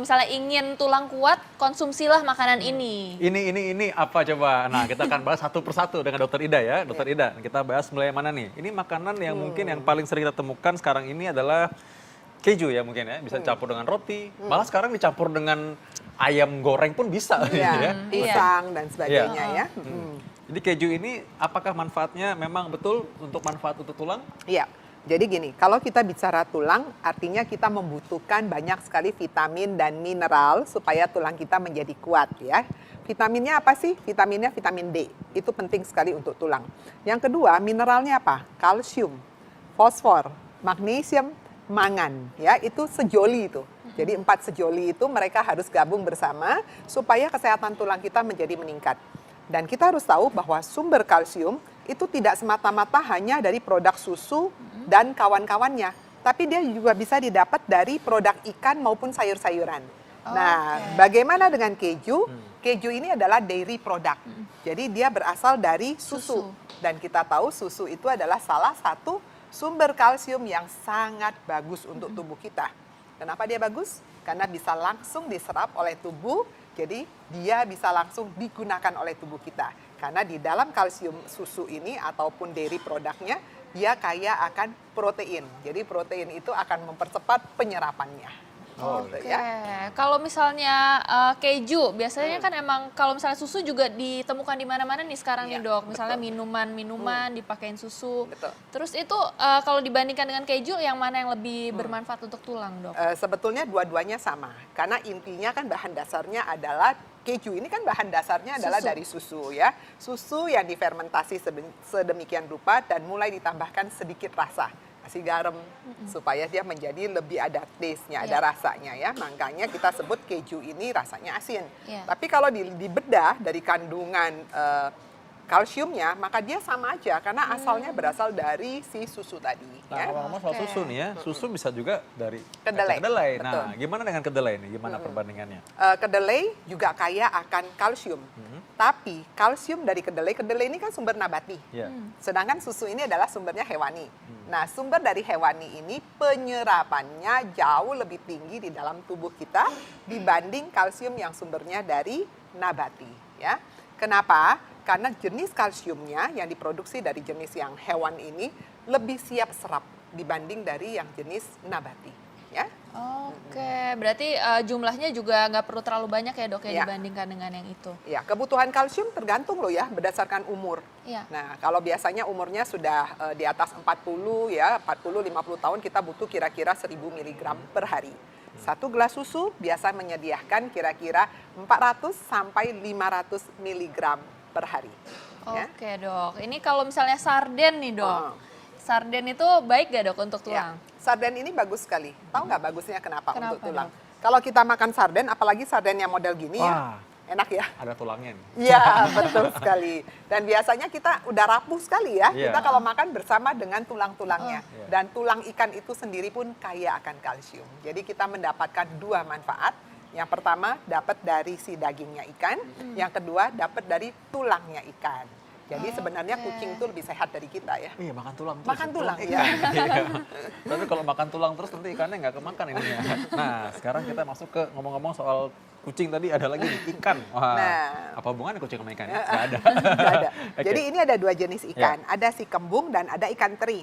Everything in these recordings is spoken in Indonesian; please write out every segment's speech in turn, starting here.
misalnya ingin tulang kuat, konsumsilah makanan ini. Ini apa coba? Nah, kita akan bahas satu persatu dengan Dokter Ida ya. Dokter Ida, kita bahas mulai mana nih? Ini makanan yang mungkin yang paling sering kita temukan sekarang ini adalah keju ya mungkin ya. Bisa dicampur dengan roti. Malah sekarang dicampur dengan ayam goreng pun bisa. Iya, pisang dan sebagainya ya. Jadi keju ini apakah manfaatnya memang betul untuk manfaat untuk tulang? Iya. Jadi gini, kalau kita bicara tulang, artinya kita membutuhkan banyak sekali vitamin dan mineral supaya tulang kita menjadi kuat ya. Vitaminnya apa sih? Vitaminnya vitamin D. Itu penting sekali untuk tulang. Yang kedua, mineralnya apa? Kalsium, fosfor, magnesium, mangan. Ya, itu sejoli itu. Jadi 4 sejoli itu mereka harus gabung bersama supaya kesehatan tulang kita menjadi meningkat. Dan kita harus tahu bahwa sumber kalsium itu tidak semata-mata hanya dari produk susu dan kawan-kawannya, tapi dia juga bisa didapat dari produk ikan maupun sayur-sayuran. Nah, bagaimana dengan keju? Keju ini adalah dairy product. Jadi dia berasal dari susu. Dan kita tahu susu itu adalah salah satu sumber kalsium yang sangat bagus untuk tubuh kita. Kenapa dia bagus? Karena bisa langsung diserap oleh tubuh, jadi dia bisa langsung digunakan oleh tubuh kita. Karena di dalam kalsium susu ini ataupun dairy produknya, dia kaya akan protein. Jadi protein itu akan mempercepat penyerapannya. Oke. Kalau misalnya keju, biasanya kan emang kalau misalnya susu juga ditemukan di mana-mana nih sekarang nih Dok. Misalnya minuman dipakein susu. Betul. Terus itu kalau dibandingkan dengan keju, yang mana yang lebih bermanfaat untuk tulang Dok? Sebetulnya dua-duanya sama. Karena intinya kan bahan dasarnya adalah keju ini kan bahan dasarnya adalah dari susu ya. Susu yang difermentasi sedemikian rupa dan mulai ditambahkan sedikit rasa. Kasih garam supaya dia menjadi lebih ada taste-nya, ada rasanya ya. Makanya kita sebut keju ini rasanya asin. Tapi kalau dibedah dari kandungan kalsiumnya, maka dia sama aja karena asalnya berasal dari si susu tadi. Nah, ngomong-ngomong soal susu nih ya, susu bisa juga dari kedelai. kedelai. Nah, Betul. gimana dengan kedelai nih? Gimana perbandingannya? Kedelai juga kaya akan kalsium. Tapi kalsium dari kedelai ini kan sumber nabati. Sedangkan susu ini adalah sumbernya hewani. Nah, sumber dari hewani ini penyerapannya jauh lebih tinggi di dalam tubuh kita dibanding kalsium yang sumbernya dari nabati. Ya, kenapa? Karena jenis kalsiumnya yang diproduksi dari jenis yang hewan ini lebih siap serap dibanding dari yang jenis nabati. Ya. Oke, berarti jumlahnya juga nggak perlu terlalu banyak ya Dok ya dibandingkan dengan yang itu. Ya, kebutuhan kalsium tergantung loh ya berdasarkan umur. Nah, kalau biasanya umurnya sudah di atas 40 ya, 40-50 tahun kita butuh kira-kira 1000 mg per hari. Satu gelas susu biasa menyediakan kira-kira 400 sampai 500 mg per hari. Oke Dok, ini kalau misalnya sarden nih Dok. Sarden itu baik gak Dok untuk tulang? Sarden ini bagus sekali. Tahu nggak bagusnya kenapa untuk tulang? Kalau kita makan sarden, apalagi sarden yang model gini ya, enak ya. Ada tulangnya nih. Iya, betul sekali. Dan biasanya kita udah rapuh sekali ya. Kita kalau makan bersama dengan tulang-tulangnya. Dan tulang ikan itu sendiri pun kaya akan kalsium. Jadi kita mendapatkan dua manfaat. Yang pertama dapat dari si dagingnya ikan, yang kedua dapat dari tulangnya ikan. Jadi sebenarnya kucing itu lebih sehat dari kita ya. Iya, makan tulang terus. Makan tulang, iya. Tapi kalau makan tulang terus nanti ikannya nggak kemakan ininya. Nah, sekarang kita masuk ke ngomong-ngomong soal kucing tadi, ada lagi nih, ikan. Wah, apa hubungannya kucing sama ikan ya? Nggak ada. Nggak ada. Jadi ini ada dua jenis ikan. Ada si kembung dan ada ikan teri.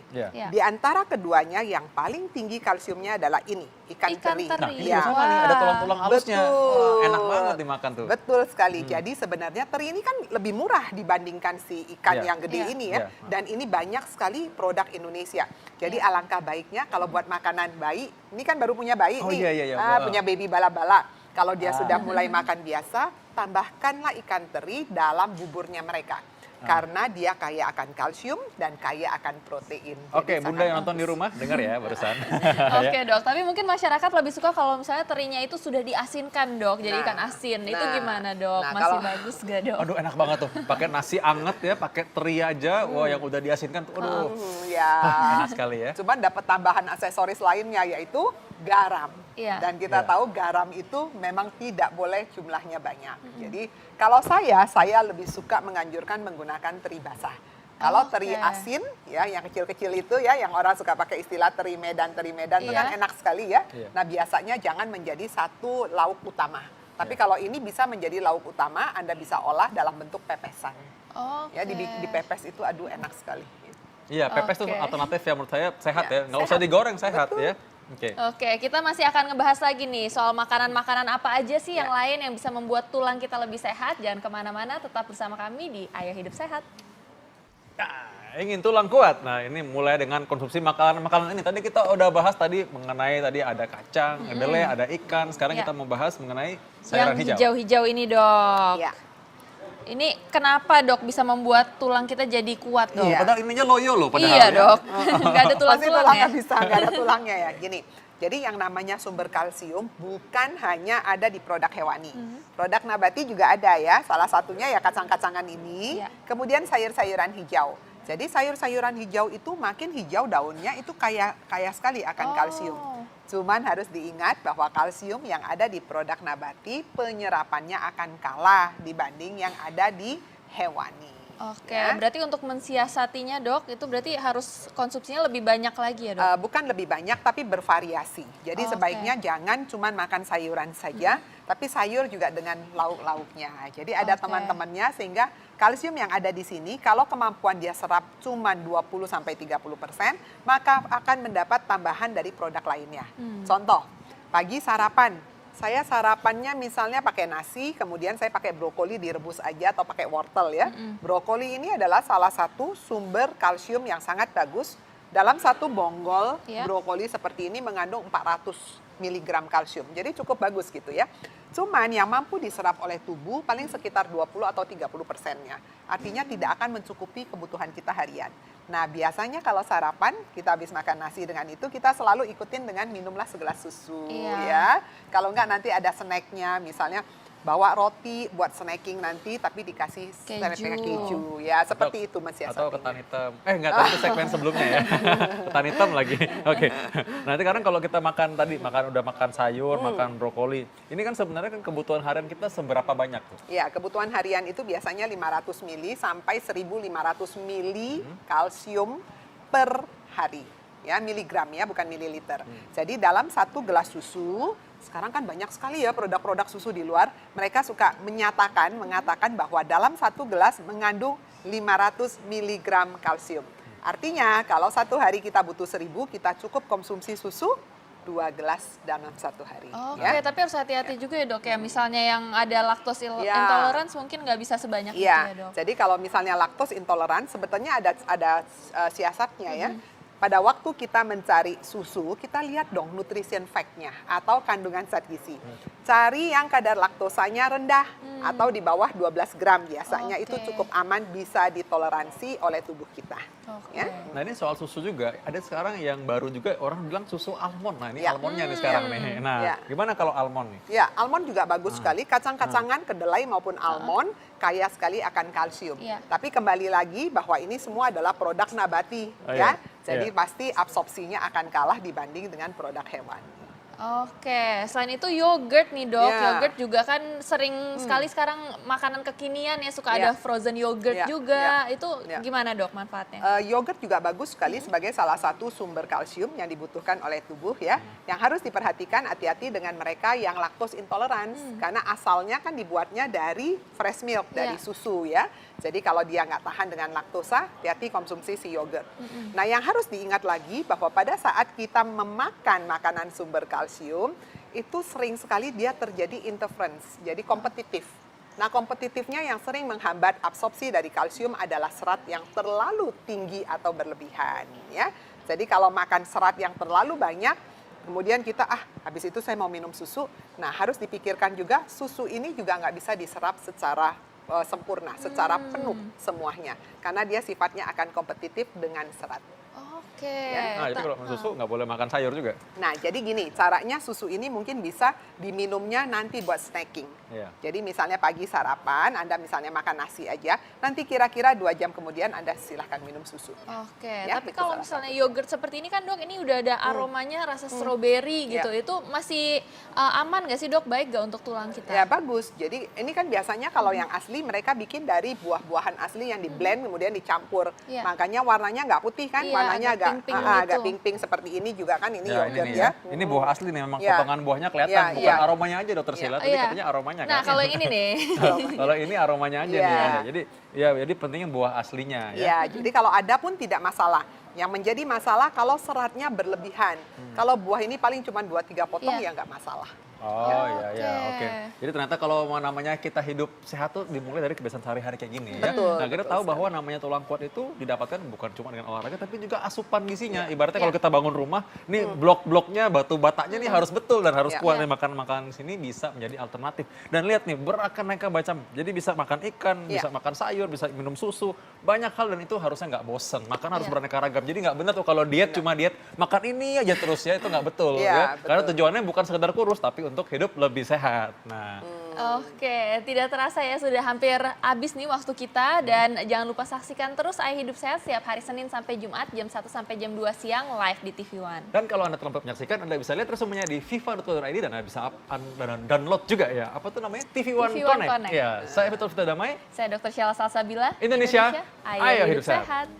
Di antara keduanya yang paling tinggi kalsiumnya adalah ini, ikan teri. Nah, ini sama nih, ada tulang-tulang halusnya. Wah, enak banget dimakan tuh. Betul sekali. Jadi sebenarnya teri ini kan lebih murah dibandingkan si ikan yang gede ini ya. Dan ini banyak sekali produk Indonesia. Jadi alangkah baiknya kalau buat makanan bayi, ini kan baru punya bayi nih, punya baby bala-bala. Kalau dia sudah mulai makan biasa, tambahkanlah ikan teri dalam buburnya mereka. Karena dia kaya akan kalsium dan kaya akan protein. Oke, Bunda yang nonton di rumah, dengar ya barusan. Oke Dok, tapi mungkin masyarakat lebih suka kalau misalnya terinya itu sudah diasinkan Dok, jadi ikan asin. Itu gimana Dok? Masih bagus gak Dok? Aduh, enak banget tuh, pakai nasi anget ya, pakai teri aja, wah yang udah diasinkan tuh, aduh. Enak sekali ya. Cuman dapat tambahan aksesoris lainnya yaitu garam. Dan kita tahu garam itu memang tidak boleh jumlahnya banyak. Jadi kalau saya lebih suka menganjurkan menggunakan teri basah. Kalau Oke. teri asin ya yang kecil-kecil itu ya yang orang suka pakai istilah teri Medan itu Iya. kan enak sekali ya. Iya. Nah, biasanya jangan menjadi satu lauk utama. Tapi kalau ini bisa menjadi lauk utama, Anda bisa olah dalam bentuk pepesan. Oke. Ya dipepes itu aduh enak sekali. Iya, pepes itu Oke. alternatif yang menurut saya sehat Ya, ya. Nggak usah sehat. digoreng, sehat Betul. ya. Oke. Oke, kita masih akan ngebahas lagi nih soal makanan-makanan apa aja sih yang Ya. lain yang bisa membuat tulang kita lebih sehat. Jangan kemana-mana, tetap bersama kami di Ayo Hidup Sehat. Nah, ingin tulang kuat. Nah, ini mulai dengan konsumsi makanan-makanan ini. Tadi kita udah bahas tadi mengenai tadi ada kacang, kedelai, ada ikan. Sekarang Ya. kita membahas mengenai Yang sayuran hijau. hijau-hijau ini, Dok. Ya. Ini kenapa, Dok, bisa membuat tulang kita jadi kuat, Dok? Iya. Padahal ininya loyo loh padahal. Iya, ya. Dok. Nggak ada Pasti tulang-tulang tulang ya. nggak bisa, nggak ada tulangnya ya. Gini, jadi yang namanya sumber kalsium bukan hanya ada di produk hewani. Produk nabati juga ada ya, salah satunya ya kacang-kacangan ini, Iya. kemudian sayur-sayuran hijau. Jadi sayur-sayuran hijau itu makin hijau daunnya itu kaya sekali akan Oh. kalsium. Cuman harus diingat bahwa kalsium yang ada di produk nabati penyerapannya akan kalah dibanding yang ada di hewani. Oke, Ya. berarti untuk mensiasatinya, Dok, itu berarti harus konsumsinya lebih banyak lagi ya, Dok? Bukan lebih banyak tapi bervariasi. Jadi Oke. sebaiknya jangan cuma makan sayuran saja, tapi sayur juga dengan lauk-lauknya. Jadi ada Oke. teman-temannya sehingga kalsium yang ada di sini kalau kemampuan dia serap cuma 20 sampai 30%, maka akan mendapat tambahan dari produk lainnya. Contoh, pagi sarapan. Saya sarapannya misalnya pakai nasi, kemudian saya pakai brokoli direbus aja atau pakai wortel ya. Brokoli ini adalah salah satu sumber kalsium yang sangat bagus. Dalam satu bonggol Iya. brokoli seperti ini mengandung 400 mg kalsium. Jadi cukup bagus gitu ya. Cuman yang mampu diserap oleh tubuh paling sekitar 20 atau 30%-nya. Artinya tidak akan mencukupi kebutuhan kita harian. Nah, biasanya kalau sarapan kita habis makan nasi dengan itu kita selalu ikutin dengan minumlah segelas susu Iya. ya. Kalau enggak nanti ada snacknya misalnya bawa roti buat snacking nanti tapi dikasih Keju. keju ya seperti itu Mas Atau Yasati. ketan hitam. Enggak, tadi itu segmen sebelumnya ya. Ketan hitam lagi. Oke. Nanti sekarang kalau kita makan tadi, udah makan sayur, makan brokoli. Ini kan sebenarnya kan kebutuhan harian kita seberapa banyak tuh? Ya, kebutuhan harian itu biasanya 500 mili sampai 1.500 mili kalsium per hari. Ya, miligram ya, bukan mililiter. Jadi dalam satu gelas susu, sekarang kan banyak sekali ya produk-produk susu di luar, mereka suka mengatakan bahwa dalam satu gelas mengandung 500 miligram kalsium. Artinya kalau satu hari kita butuh 1.000, kita cukup konsumsi susu 2 gelas dalam satu hari. Oke, ya. tapi harus hati-hati juga ya, Dok, ya. Misalnya yang ada lactose Ya. intolerance mungkin nggak bisa sebanyak itu Iya, ya, Dok. jadi kalau misalnya laktos intoleran, sebetulnya ada siasatnya ya. Pada waktu kita mencari susu, kita lihat dong nutrition fact-nya atau kandungan zat gizi. Cari yang kadar laktosanya rendah atau di bawah 12 gram biasanya itu Oke. cukup aman, bisa ditoleransi oleh tubuh kita. Oke. Ya. Nah, ini soal susu juga, ada sekarang yang baru juga orang bilang susu almond. Nah, ini Ya. almondnya nih sekarang nih. Nah, Ya. gimana kalau almond nih? Ya, almond juga bagus sekali. Kacang-kacangan, kedelai maupun almond kaya sekali akan kalsium. Iya. Tapi kembali lagi bahwa ini semua adalah produk nabati, Oh, ya. iya. Jadi Iya. pasti absorpsinya akan kalah dibanding dengan produk hewan. Oke, selain itu yogurt nih, Dok. Ya. Yogurt juga kan sering sekali sekarang makanan kekinian ya, suka Ya. ada frozen yogurt Ya, juga. ya, Itu ya. gimana, Dok, manfaatnya? Yogurt juga bagus sekali sebagai salah satu sumber kalsium yang dibutuhkan oleh tubuh ya. Yang harus diperhatikan hati-hati dengan mereka yang laktos intolerance karena asalnya kan dibuatnya dari fresh milk, dari Iya. susu ya. Jadi kalau dia nggak tahan dengan laktosa, hati-hati konsumsi si yogurt. Nah, yang harus diingat lagi bahwa pada saat kita memakan makanan sumber kalsium, itu sering sekali dia terjadi interference, jadi kompetitif. Nah, kompetitifnya yang sering menghambat absorpsi dari kalsium adalah serat yang terlalu tinggi atau berlebihan ya. Jadi kalau makan serat yang terlalu banyak, kemudian kita habis itu saya mau minum susu. Nah, harus dipikirkan juga susu ini juga nggak bisa diserap secara sempurna, secara penuh semuanya. Karena dia sifatnya akan kompetitif dengan serat. Oke. Nah, jadi kalau minum susu nggak boleh makan sayur juga. Nah, jadi gini, caranya susu ini mungkin bisa diminumnya nanti buat snacking. Iya. Jadi misalnya pagi sarapan, Anda misalnya makan nasi aja, nanti kira-kira 2 jam kemudian Anda silahkan minum susu. Oke, Ya, tapi itu kalau salah misalnya yogurt seperti ini kan dok, ini udah ada aromanya rasa stroberi gitu, itu masih aman nggak sih dok? Baik nggak untuk tulang kita? Ya bagus, jadi ini kan biasanya kalau yang asli mereka bikin dari buah-buahan asli yang di blend kemudian dicampur. Iya. Makanya warnanya nggak putih kan, Iya, warnanya agak agak pink-pink agak gitu. pink-pink seperti ini juga kan, ini Ya, yogurt ini nih ya. ya. Ini buah asli nih, memang Iya. potongan buahnya kelihatan, Iya, bukan iya. aromanya aja dokter Sheila, tadi Iya. katanya aromanya Nah kan. kalau yang ini nih. Kalau ini aromanya aja Iya. nih. Ya. Jadi pentingnya buah aslinya ya. Ya, jadi kalau ada pun tidak masalah. Yang menjadi masalah kalau seratnya berlebihan. Kalau buah ini paling cuma 2-3 potong Iya. ya nggak masalah. Oh iya iya Oke. oke. Jadi ternyata kalau mau namanya kita hidup sehat tuh dimulai dari kebiasaan sehari-hari kayak gini ya. Betul, Nah kita betul tahu sekali. bahwa namanya tulang kuat itu didapatkan bukan cuma dengan olahraga tapi juga asupan gizinya. Ibaratnya Iya. kalau kita bangun rumah, nih blok-bloknya, batu batanya nih harus betul dan harus Iya. kuat. Iya. Nih makan sini bisa menjadi alternatif. Dan lihat nih beraneka macam. Jadi bisa makan ikan, Iya. bisa makan sayur, bisa minum susu, banyak hal dan itu harusnya nggak bosen. Makan harus Iya. beraneka ragam. Jadi nggak benar tuh kalau diet cuma diet makan ini aja terus ya, itu nggak betul Iya, ya. betul. Karena tujuannya bukan sekedar kurus tapi untuk hidup lebih sehat. Nah, Oke, tidak terasa ya sudah hampir habis nih waktu kita dan jangan lupa saksikan terus Ayah Hidup Sehat setiap hari Senin sampai Jumat jam 1 sampai jam 2 siang live di TV One. dan kalau Anda terlambat menyaksikan, Anda bisa lihat resumenya di viva.co.id dan Anda bisa download juga ya. Apa tuh namanya? TV One, TV One Connect. Connect. Ya, saya Betul Vita Damai. Saya Dr. Sheila Salsabila. Indonesia, ayo hidup sehat.